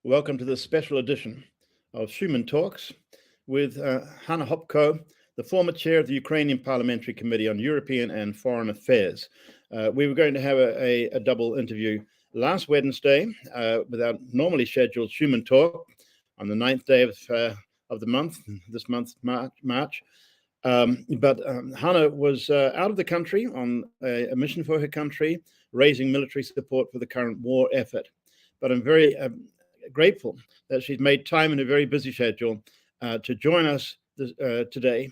Welcome to this special edition of Schuman Talks with Hanna Hopko, the former chair of the Ukrainian Parliamentary Committee on European and Foreign Affairs. We were going to have a double interview last Wednesday with our normally scheduled Schuman Talk on the 9th day of the month, this month, March. But Hanna was out of the country on a mission for her country, raising military support for the current war effort. But I'm very grateful that she's made time in a very busy schedule to join us today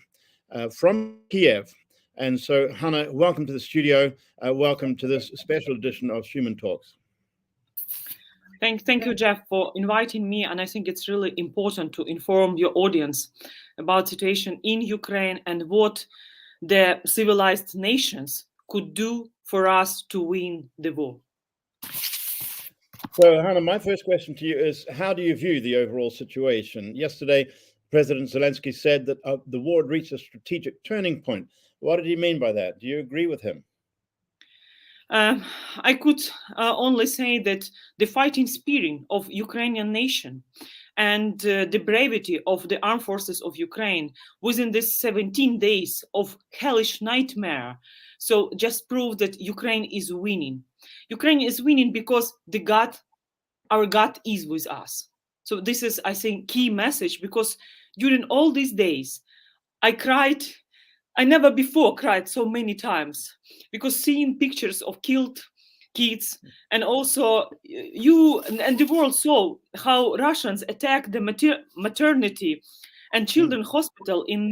from Kiev. And so, Hanna, welcome to the studio. Welcome to this special edition of Schuman Talks. Thank you, Jeff, for inviting me. And I think it's really important to inform your audience about the situation in Ukraine and what the civilized nations could do for us to win the war. So, Hanna, my first question to you is, how do you view the overall situation? Yesterday, President Zelensky said that the war had reached a strategic turning point. What did he mean by that? Do you agree with him? I could only say that the fighting spirit of Ukrainian nation and the bravery of the armed forces of Ukraine within this 17 days of hellish nightmare, so just prove that Ukraine is winning. Ukraine is winning because our God is with us. So this is, I think, key message, because during all these days, I cried. I never before cried so many times, because seeing pictures of killed kids, and also you and the world saw how Russians attacked the maternity and children hospital in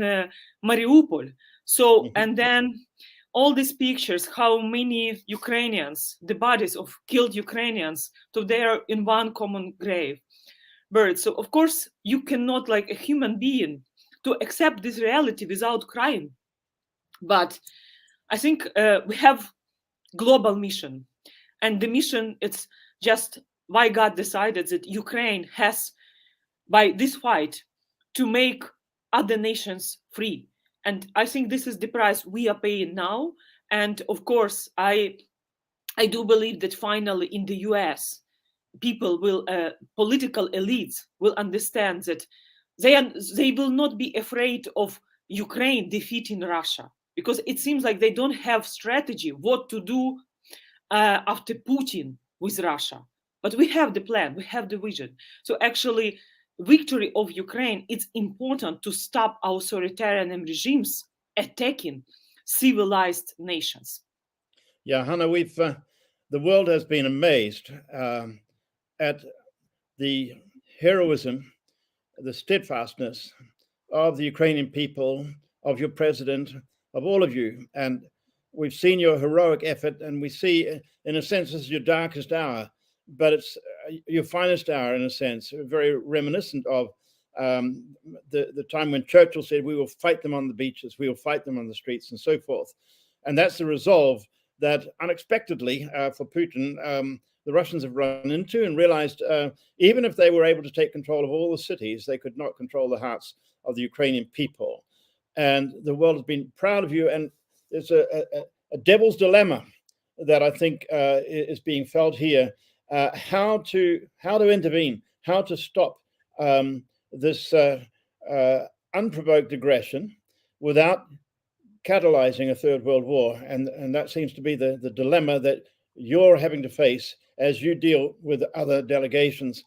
Mariupol. So, and then all these pictures, how many Ukrainians, the bodies of killed Ukrainians, so they are in one common grave. Bird. So of course you cannot, like a human being, to accept this reality without crying. But I think we have global mission, and the mission, it's just why God decided that Ukraine has, by this fight, to make other nations free. And I think this is the price we are paying now. And of course, I do believe that finally in the US, people will, political elites will understand that they will not be afraid of Ukraine defeating Russia, because it seems like they don't have strategy what to do after Putin with Russia. But we have the plan, we have the vision. So actually, victory of Ukraine, it's important to stop authoritarian regimes attacking civilized nations. Yeah, Hanna, the world has been amazed at the heroism, the steadfastness of the Ukrainian people, of your president, of all of you. And we've seen your heroic effort, and we see, in a sense, this is your darkest hour, but it's your finest hour, in a sense, very reminiscent of the time when Churchill said, we will fight them on the beaches, we will fight them on the streets, and so forth. And that's the resolve that unexpectedly for Putin, the Russians have run into, and realized even if they were able to take control of all the cities, they could not control the hearts of the Ukrainian people. And the world has been proud of you. And there's a devil's dilemma that I think is being felt here. How to intervene, how to stop this unprovoked aggression without catalyzing a third world war. And that seems to be the dilemma that you're having to face as you deal with other delegations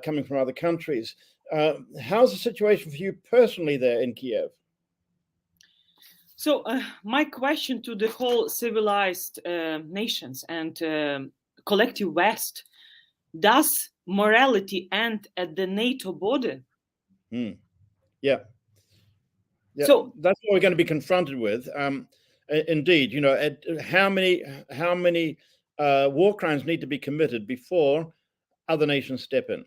coming from other countries. How's the situation for you personally there in Kiev? So my question to the whole civilized nations and collective West, does morality end at the NATO border? Yeah. So that's what we're going to be confronted with. Indeed, you know, how many war crimes need to be committed before other nations step in?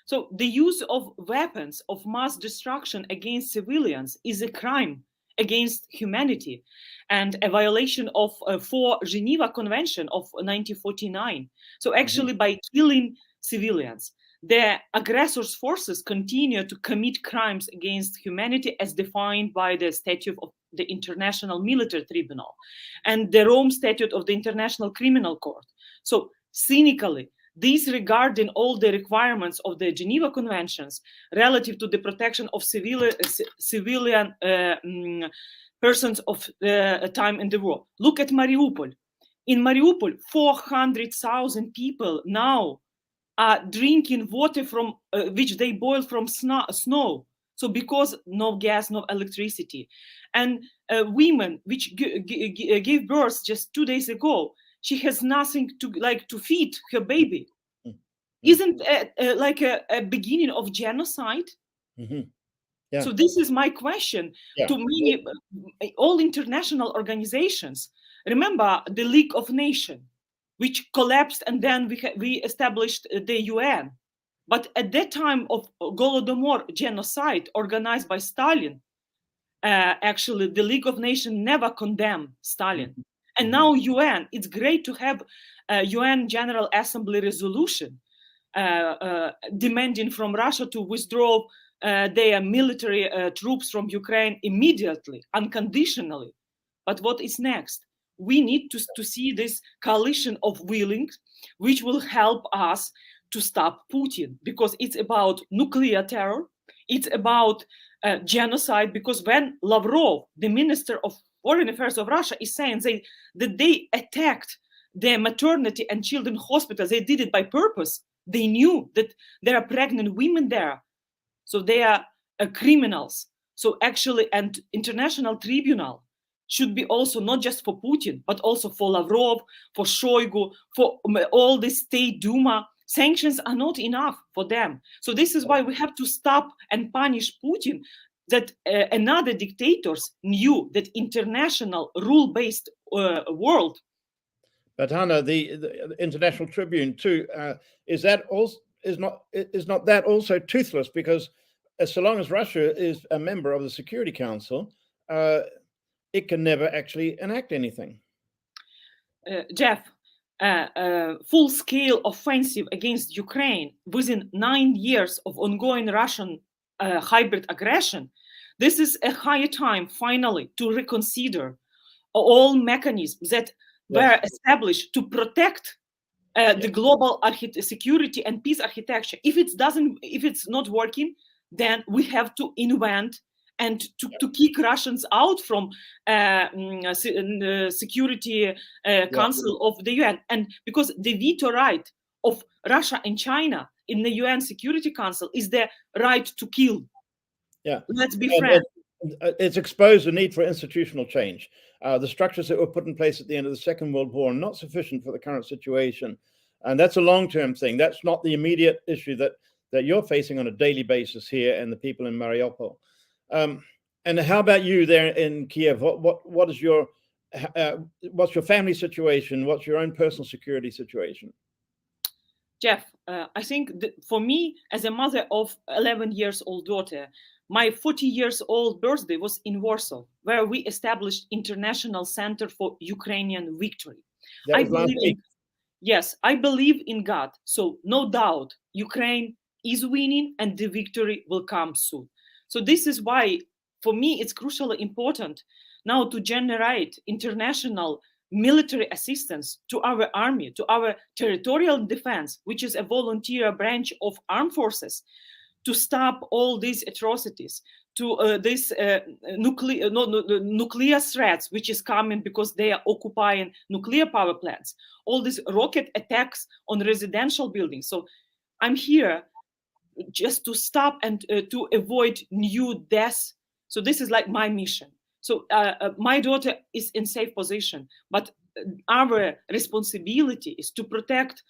So the use of weapons of mass destruction against civilians is a crime against humanity and a violation of 4 Geneva Convention of 1949. So actually, by killing civilians, the aggressors' forces continue to commit crimes against humanity as defined by the Statute of the International Military Tribunal and the Rome Statute of the International Criminal Court. So cynically, disregarding all the requirements of the Geneva Conventions relative to the protection of civilian persons of time in the war. Look at Mariupol. In Mariupol, 400,000 people now are drinking water from which they boil from snow. So because no gas, no electricity, and women which gave birth just 2 days ago, she has nothing to feed her baby. Mm-hmm. Isn't like a beginning of genocide? Mm-hmm. Yeah. So this is my question to many, all international organizations. Remember the League of Nations, which collapsed, and then we established the UN. But at that time of Holodomor genocide organized by Stalin, actually the League of Nations never condemned Stalin. Mm-hmm. And now UN, it's great to have a UN General Assembly resolution demanding from Russia to withdraw their military troops from Ukraine immediately, unconditionally. But what is next? We need to see this coalition of willings, which will help us to stop Putin, because it's about nuclear terror, it's about genocide. Because when Lavrov, the Minister of Foreign Affairs of Russia, is saying that they attacked the maternity and children hospitals, they did it by purpose. They knew that there are pregnant women there, so they are criminals. So actually, an international tribunal should be also not just for Putin, but also for Lavrov, for Shoigu, for all the State Duma. Sanctions are not enough for them. So this is why we have to stop and punish Putin, that another dictators knew that international rule-based world. But Hanna, the International Tribune too, is not that also toothless? Because so long as Russia is a member of the Security Council, it can never actually enact anything. Jeff, full-scale offensive against Ukraine within 9 years of ongoing Russian hybrid aggression, this is a high time finally to reconsider all mechanisms that were established to protect the global security and peace architecture. If it's not working, then we have to invent and to kick Russians out from Security Council of the UN. And because the veto right of Russia and China in the UN Security Council is the right to kill. Yeah, let's be frank. It's exposed the need for institutional change. The structures that were put in place at the end of the Second World War are not sufficient for the current situation. And that's a long-term thing. That's not the immediate issue that you're facing on a daily basis here and the people in Mariupol. And how about you there in Kiev? What is your what's your family situation? What's your own personal security situation? Jeff, I think for me, as a mother of 11-year-old daughter, my 40-year-old birthday was in Warsaw, where we established International Center for Ukrainian Victory. That was last week. Yes, I believe in God. So no doubt, Ukraine is winning and the victory will come soon. So this is why, for me, it's crucially important now to generate international military assistance to our army, to our territorial defense, which is a volunteer branch of armed forces, to stop all these atrocities, to this nuclear threats, which is coming because they are occupying nuclear power plants, all these rocket attacks on residential buildings. So I'm here just to stop and to avoid new deaths. So this is like my mission. So my daughter is in safe position, but our responsibility is to protect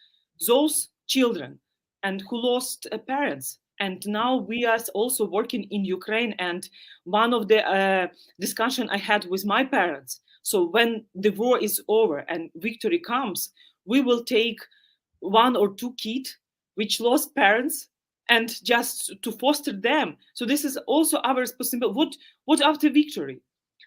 those children and who lost parents. And now we are also working in Ukraine. And one of the discussion I had with my parents, so when the war is over and victory comes, we will take 1 or 2 kids which lost parents and just to foster them. So this is also our responsibility. What after victory?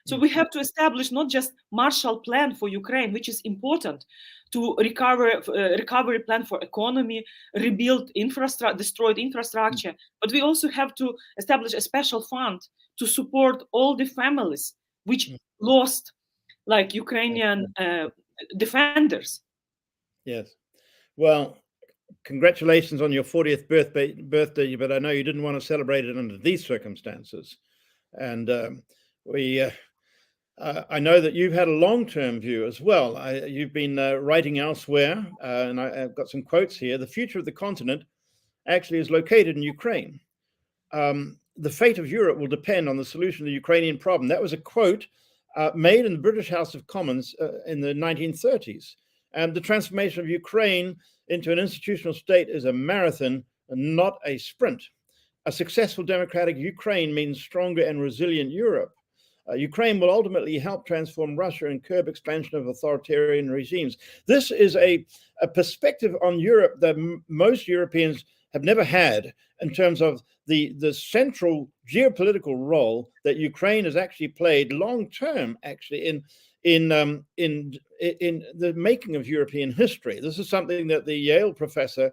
So we have to establish not just Marshall Plan for Ukraine, which is important, to recovery plan for economy, rebuild destroyed infrastructure, but we also have to establish a special fund to support all the families which lost, like Ukrainian defenders. Yes. Well, congratulations on your 40th birthday, but I know you didn't want to celebrate it under these circumstances. And I know that you've had a long-term view as well. You've been writing elsewhere, and I've got some quotes here. The future of the continent actually is located in Ukraine. The fate of Europe will depend on the solution to the Ukrainian problem. That was a quote made in the British House of Commons in the 1930s. And the transformation of Ukraine into an institutional state is a marathon and not a sprint. A successful democratic Ukraine means stronger and resilient Europe. Ukraine will ultimately help transform Russia and curb expansion of authoritarian regimes. This is a perspective on Europe that most Europeans have never had, in terms of the central geopolitical role that Ukraine has actually played long term, actually in the making of European history. This is something that the Yale professor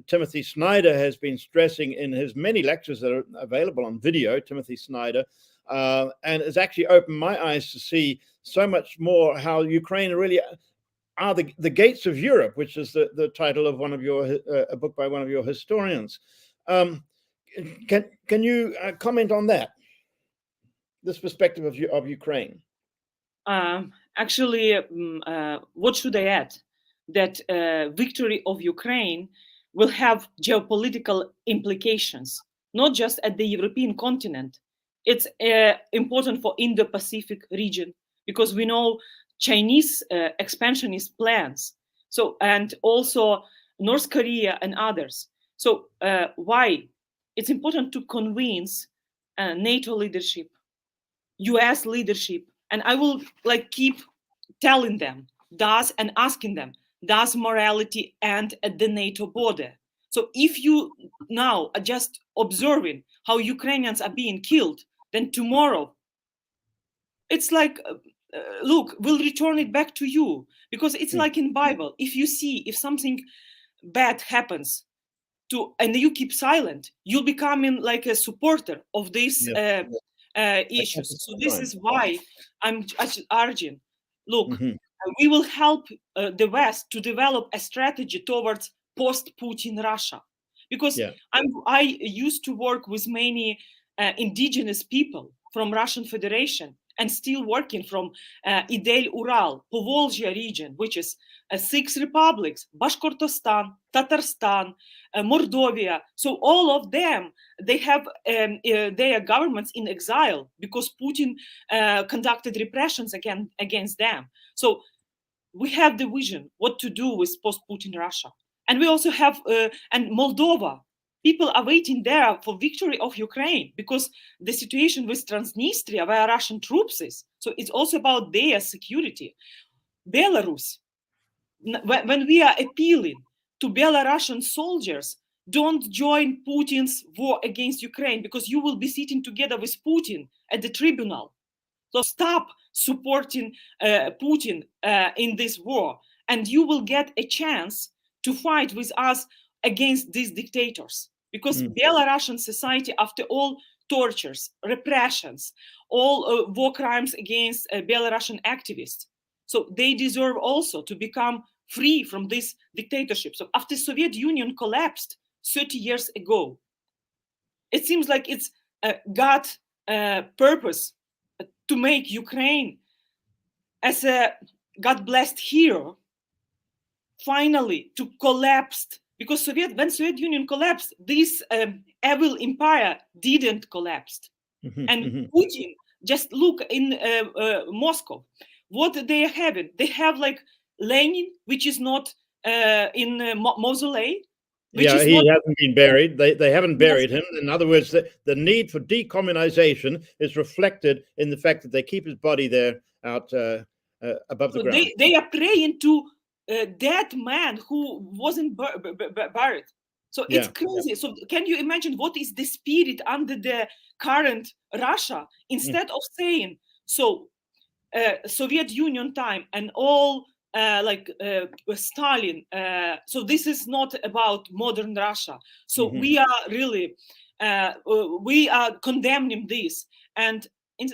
Timothy Snyder has been stressing in his many lectures that are available on video. Timothy Snyder. And it's actually opened my eyes to see so much more how Ukraine really are the gates of Europe, which is the title of one of your a book by one of your historians. Can you comment on that? This perspective of Ukraine. Actually, what should I add? That victory of Ukraine will have geopolitical implications, not just at the European continent. It's important for Indo-Pacific region, because we know Chinese expansionist plans. So, and also North Korea and others. So why? It's important to convince NATO leadership, US leadership, and I will keep telling them, and asking them, does morality end at the NATO border? So if you now are just observing how Ukrainians are being killed, then tomorrow it's look, we'll return it back to you, because it's like in Bible. If something bad happens and you keep silent, you'll become like a supporter of these issues. So this is why I'm urging, look, we will help the West to develop a strategy towards post-Putin Russia, because I used to work with many indigenous people from Russian Federation, and still working from Idel-Ural, Povolzhia region, which is 6 republics, Bashkortostan, Tatarstan, Mordovia. So all of them, they have their governments in exile because Putin conducted repressions against them. So we have the vision what to do with post-Putin Russia. And we also have, and Moldova. People are waiting there for victory of Ukraine, because the situation with Transnistria, where Russian troops is, so it's also about their security. Belarus, when we are appealing to Belarusian soldiers, don't join Putin's war against Ukraine, because you will be sitting together with Putin at the tribunal. So stop supporting Putin in this war, and you will get a chance to fight with us against these dictators. Because Belarusian society, after all tortures, repressions, all war crimes against Belarusian activists, so they deserve also to become free from this dictatorship. So after Soviet Union collapsed 30 years ago, it seems like it's God's purpose to make Ukraine as a God-blessed hero finally to collapse. Because when Soviet Union collapsed, this evil empire didn't collapse. And Putin, just look in Moscow, what they are having. They have like Lenin, which is not in mausoleum. He hasn't been buried. They haven't buried him. In other words, the need for decommunization is reflected in the fact that they keep his body there out above the ground. They are praying to dead man who wasn't buried. So it's crazy. So can you imagine what is the spirit under the current Russia? Instead of saying, so Soviet Union time and all Stalin. So this is not about modern Russia. So we are really, we are condemning this. And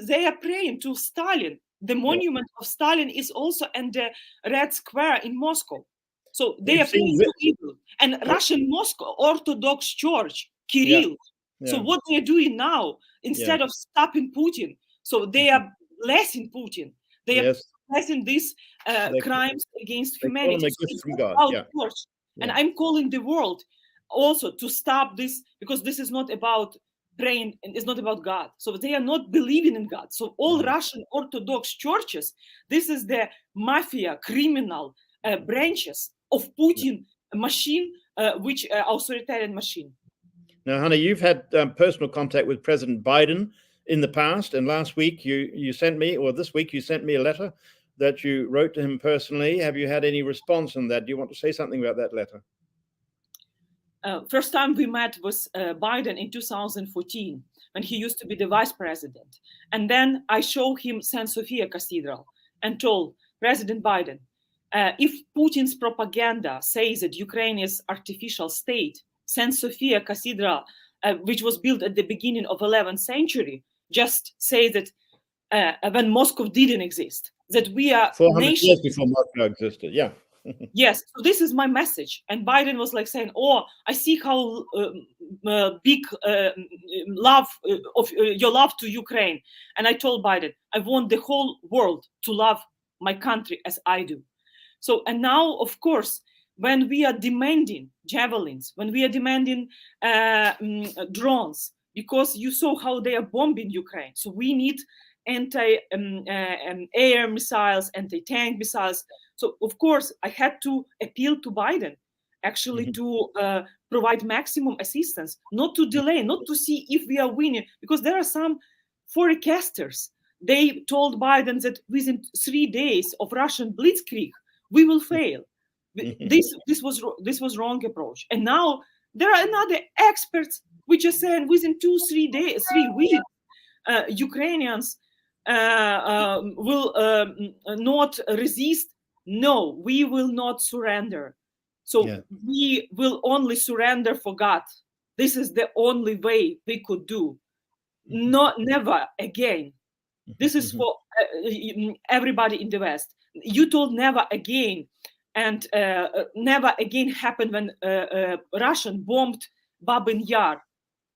they are praying to Stalin. The monument of Stalin is also in the Red Square in Moscow. So they We've are seen paying to evil. And Russian Moscow Orthodox Church, Kirill. So Yeah. what they're doing now, instead of stopping Putin, so they are blessing Putin. They are Yes. blessing these They crimes against call them humanity. a So gift it's from not God. about Yeah. church. And Yeah. I'm calling the world also to stop this, because this is not about praying and it's not about God. So they are not believing in God. So all Russian Orthodox churches, this is the mafia, criminal branches of Putin machine, which authoritarian machine. Now, Hanna, you've had personal contact with President Biden in the past, and last week you sent me, or this week you sent me a letter that you wrote to him personally. Have you had any response on that? Do you want to say something about that letter? First time we met was Biden in 2014, when he used to be the vice president. And then I showed him St. Sophia Cathedral and told President Biden, if Putin's propaganda says that Ukraine is artificial state, St. Sophia Cathedral, which was built at the beginning of 11th century, just say that when Moscow didn't exist, that we are 400 nation. years before Moscow existed, yeah. Yes, so this is my message. And Biden was like saying, oh, I see how big love of your love to Ukraine. And I told Biden, I want the whole world to love my country as I do. So, and now, of course, when we are demanding javelins, when we are demanding drones, because you saw how they are bombing Ukraine. So we need anti-air missiles, anti-tank missiles. So, of course, I had to appeal to Biden actually to provide maximum assistance, not to delay, not to see if we are winning, because there are some forecasters. They told Biden that within 3 days of Russian blitzkrieg, we will fail. This was wrong approach. And now there are another experts which are saying within 3 weeks, Ukrainians will not resist. No, we will not surrender. So we will only surrender for God. This is the only way we could do. Never again. This is for everybody in the West. You told never again, and never again happened when Russian bombed Babin Yar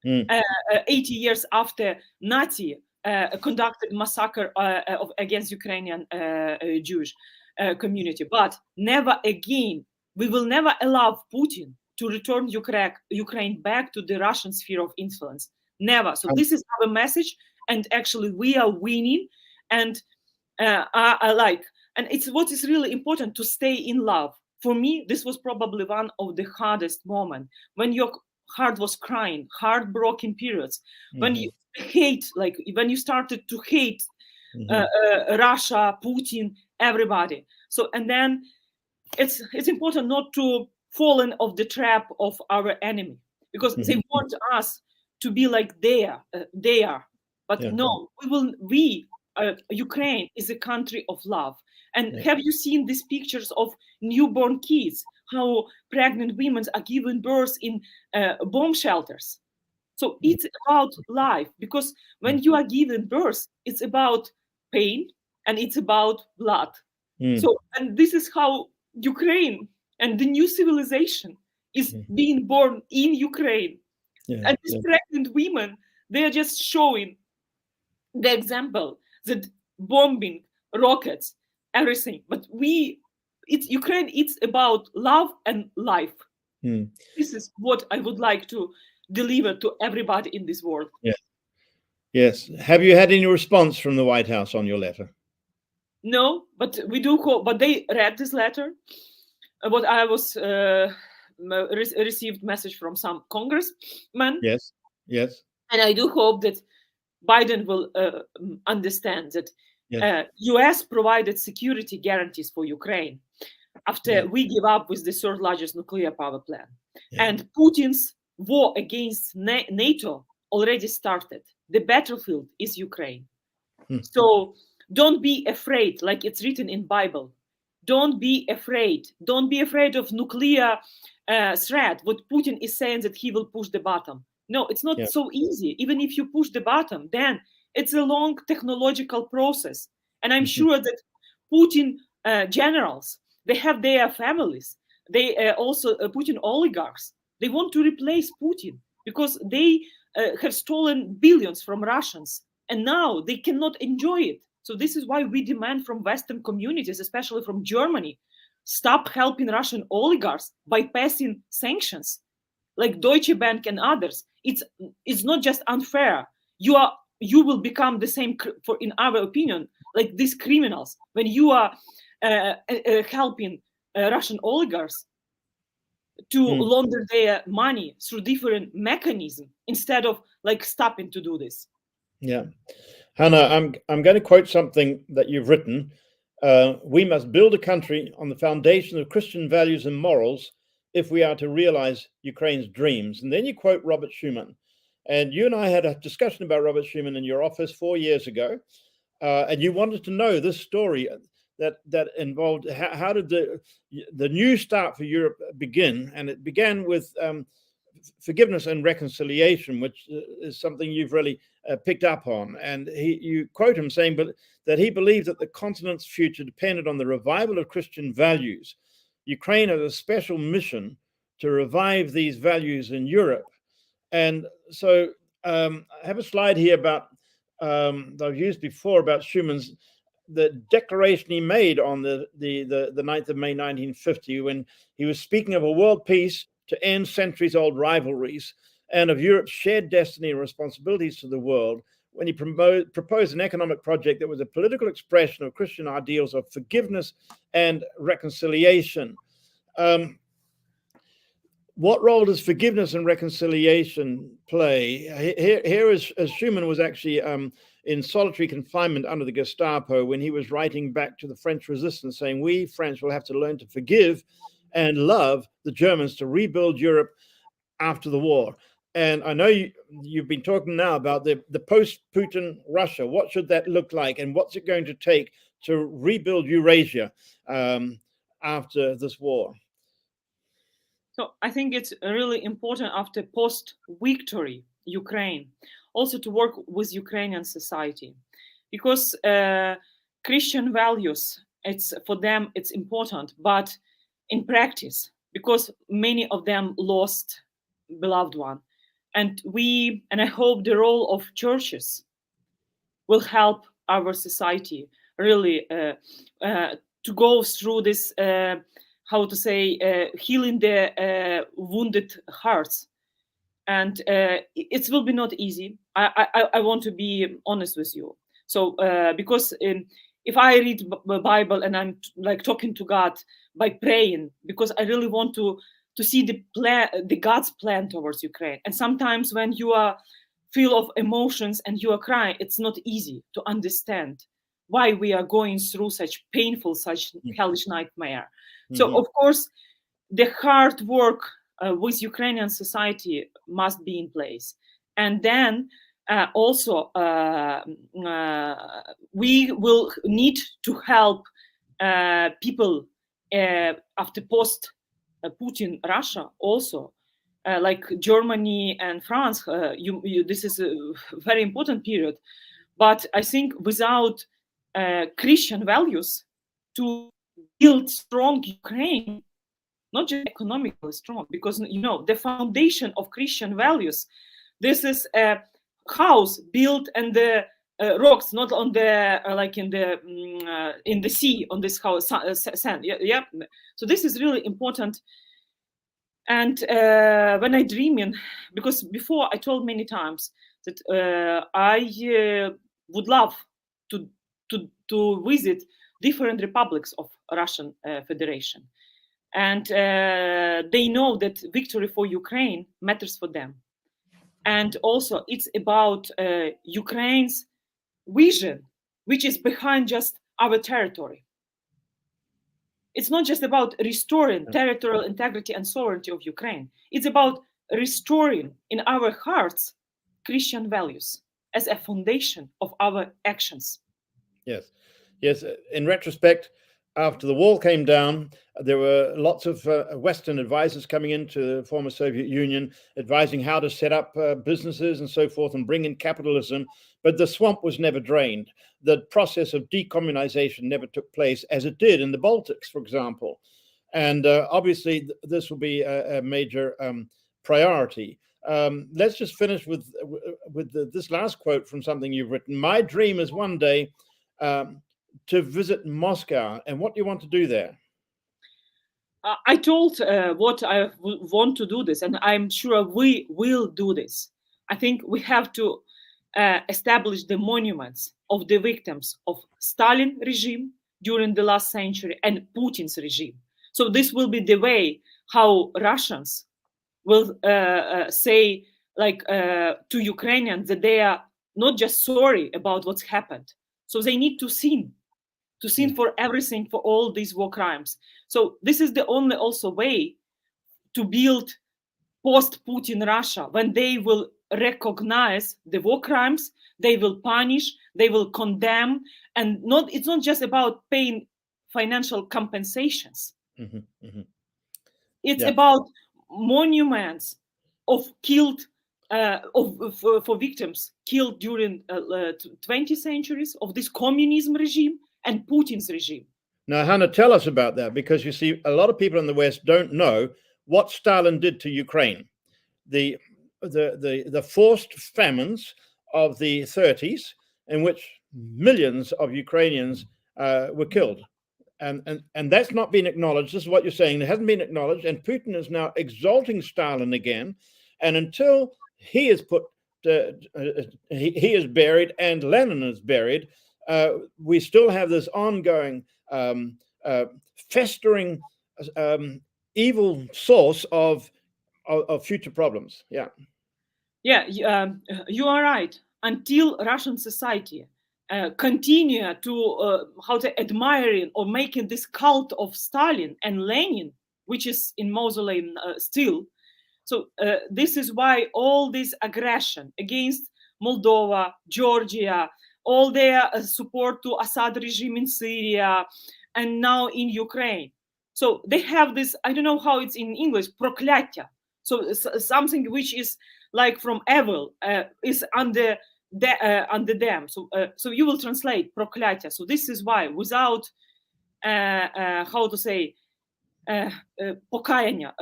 80 years after Nazi conducted massacre against Ukrainian Jewish community. But never again, we will never allow Putin to return Ukraine back to the Russian sphere of influence. Never. So this is our message, and actually we are winning. And I like, and it's what is really important, to stay in love. For me, this was probably one of the hardest moments, when your heart was crying, heartbroken periods, when you hate, like when you started to hate Russia, Putin, everybody. So, and then it's important not to fall in of the trap of our enemy, because they want us to be like they are. But no, Ukraine is a country of love. And have you seen these pictures of newborn kids, how pregnant women are giving birth in bomb shelters? So it's about life, because when you are giving birth, it's about pain and it's about blood. So, and this is how Ukraine and the new civilization is being born in Ukraine. And these pregnant women, they are just showing the example that bombing, rockets, everything. But it's Ukraine, it's about love and life. This is what I would like to deliver to everybody in this world. Yes. Have you had any response from the White House on your letter? No, but we do hope. But they read this letter. What I was received message from some congressmen. Yes. And I do hope that Biden will understand that U.S. provided security guarantees for Ukraine after we give up with the third largest nuclear power plant. And Putin's war against NATO already started. The battlefield is Ukraine. So don't be afraid, like it's written in Bible. Don't be afraid. Don't be afraid of nuclear threat. What Putin is saying, that he will push the bottom. No, it's not so easy. Even if you push the bottom, then it's a long technological process. And I'm sure that Putin generals, they have their families. They also Putin oligarchs. They want to replace Putin because they have stolen billions from Russians, and now they cannot enjoy it. So this is why we demand from Western communities, especially from Germany, stop helping Russian oligarchs by passing sanctions like Deutsche Bank and others. It's not just unfair. You will become the same, for in our opinion, like these criminals when you are helping Russian oligarchs to launder their money through different mechanisms instead of like stopping to do this. Yeah, Hanna, I'm going to quote something that you've written. We must build a country on the foundation of Christian values and morals if we are to realize Ukraine's dreams. And then you quote Robert Schuman. And you and I had a discussion about Robert Schuman in your office 4 years ago. And you wanted to know this story that involved how did the new start for Europe begin? And it began with forgiveness and reconciliation, which is something you've really picked up on. And you quote him saying that he believed that the continent's future depended on the revival of Christian values. Ukraine has a special mission to revive these values in Europe. And so I have a slide here about that I've used before about Schuman's the declaration he made on the 9th of May 1950 when he was speaking of a world peace to end centuries-old rivalries and of Europe's shared destiny and responsibilities to the world, when he proposed an economic project that was a political expression of Christian ideals of forgiveness and reconciliation. What role does forgiveness and reconciliation play? Here is as Schuman was actually in solitary confinement under the Gestapo when he was writing back to the French resistance saying, we French will have to learn to forgive and love the Germans to rebuild Europe after the war. And I know you've been talking now about the post-Putin Russia. What should that look like? And what's it going to take to rebuild Eurasia after this war? So I think it's really important after post-victory Ukraine also to work with Ukrainian society, because Christian values, for them it's important, but in practice, because many of them lost beloved one, and I hope the role of churches will help our society really to go through this. How to say, healing the wounded hearts. And it will be not easy. I want to be honest with you. So because if I read the Bible and I'm like talking to God by praying, because I really want to see the God's plan towards Ukraine. And sometimes when you are full of emotions and you are crying, it's not easy to understand why we are going through such painful, such hellish nightmare. So, of course, the hard work with Ukrainian society must be in place. And then also we will need to help people after post-Putin Russia also, like Germany and France. This is a very important period. But I think without Christian values to build strong Ukraine, not just economically strong, because the foundation of Christian values, this is a house built on the rocks, not on the like in the sea, on this house sand. Yeah. So this is really important. And when I dreaming, because before I told many times that I would love to visit different republics of Russian Federation. And they know that victory for Ukraine matters for them. And also it's about Ukraine's vision, which is behind just our territory. It's not just about restoring territorial integrity and sovereignty of Ukraine. It's about restoring in our hearts Christian values as a foundation of our actions. Yes. In retrospect, after the wall came down, there were lots of Western advisors coming into the former Soviet Union, advising how to set up businesses and so forth and bring in capitalism. But the swamp was never drained. The process of decommunization never took place as it did in the Baltics, for example. And obviously, this will be a major priority. Let's just finish with this last quote from something you've written. My dream is one day to visit Moscow. And what do you want to do there? I told what I want to do this, and I'm sure we will do this. I think we have to establish the monuments of the victims of Stalin regime during the last century and Putin's regime. So this will be the way how Russians will say, like, to Ukrainians that they are not just sorry about what's happened. So they need to sin for everything, for all these war crimes. So this is the only also way to build post-Putin Russia, when they will recognize the war crimes, they will punish, they will condemn, and it's not just about paying financial compensations. It's about monuments of killed for victims killed during 20 centuries of this communism regime and Putin's regime. Now, Hanna, tell us about that, because you see, a lot of people in the West don't know what Stalin did to Ukraine. The forced famines of the 30s, in which millions of Ukrainians were killed. And that's not been acknowledged. This is what you're saying. It hasn't been acknowledged. And Putin is now exalting Stalin again. And until he is he is buried and Lenin is buried, we still have this ongoing festering evil source of future problems. You are right. Until Russian society continue to admiring or making this cult of Stalin and Lenin, which is in mausoleum still. So this is why all this aggression against Moldova, Georgia, all their support to Assad regime in Syria, and now in Ukraine. So they have this, I don't know how it's in English, proklятие. So something which is like from evil is under them. So you will translate proklятие. So this is why, without покаяние,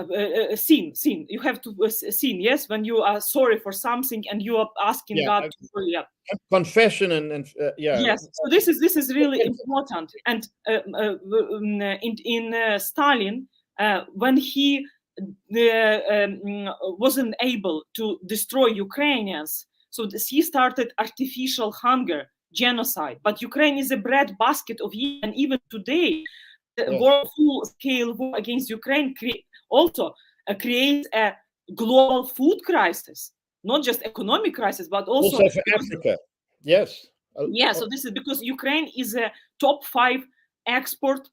sin. You have to sin, yes, when you are sorry for something and you are asking God to forgive. Confession and Yes. So this is really important. And in Stalin, when he wasn't able to destroy Ukrainians, so he started artificial hunger, genocide. But Ukraine is a breadbasket of years, and even today, the full-scale war against Ukraine also creates a global food crisis, not just economic crisis, but also for Africa. Yes. Yeah. So this is because Ukraine is a top 5 export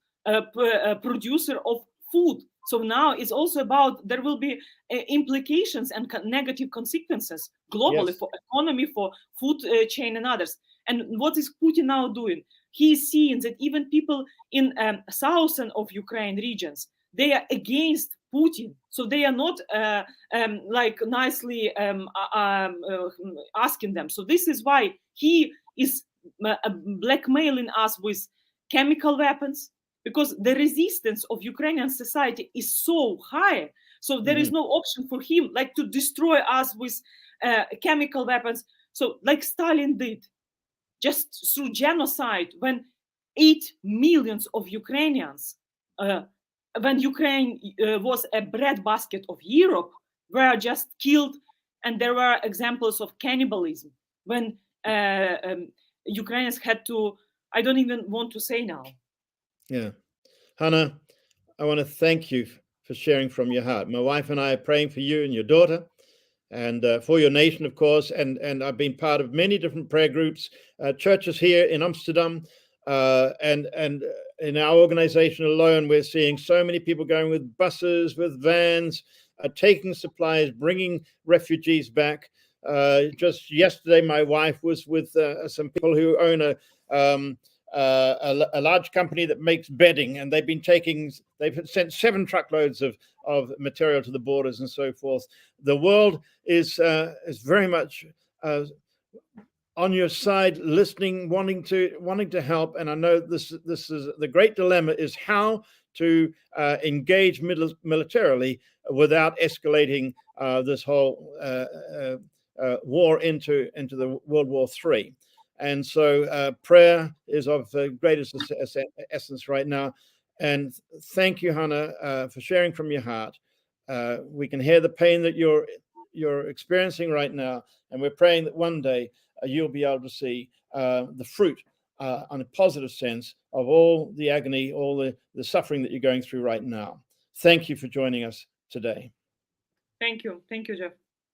producer of food. So now it's also about there will be implications and negative consequences globally for economy, for food chain and others. And what is Putin now doing? He is seeing that even people in southern of Ukraine regions, they are against Putin. So they are not like nicely asking them. So this is why he is blackmailing us with chemical weapons, because the resistance of Ukrainian society is so high. So there is no option for him like to destroy us with chemical weapons. So like Stalin did, just through genocide, when 8 million of Ukrainians, when Ukraine was a breadbasket of Europe, were just killed. And there were examples of cannibalism when Ukrainians had to, I don't even want to say now. Yeah. Hanna, I want to thank you for sharing from your heart. My wife and I are praying for you and your daughter, and for your nation, of course. And I've been part of many different prayer groups, churches here in Amsterdam, and in our organization alone, we're seeing so many people going with buses, with vans, taking supplies, bringing refugees back. Just yesterday, my wife was with some people who own a large company that makes bedding, and they've sent 7 truckloads of material to the borders and so forth. The world is very much on your side, listening, wanting to help. And I know this is the great dilemma: is how to engage militarily without escalating this whole war into the World War III. And so prayer is of greatest essence right now. And thank you, Hanna, for sharing from your heart. We can hear the pain that you're experiencing right now, and we're praying that one day you'll be able to see the fruit, on a positive sense, of all the agony, all the suffering that you're going through right now. Thank you for joining us today. Thank you, Jeff.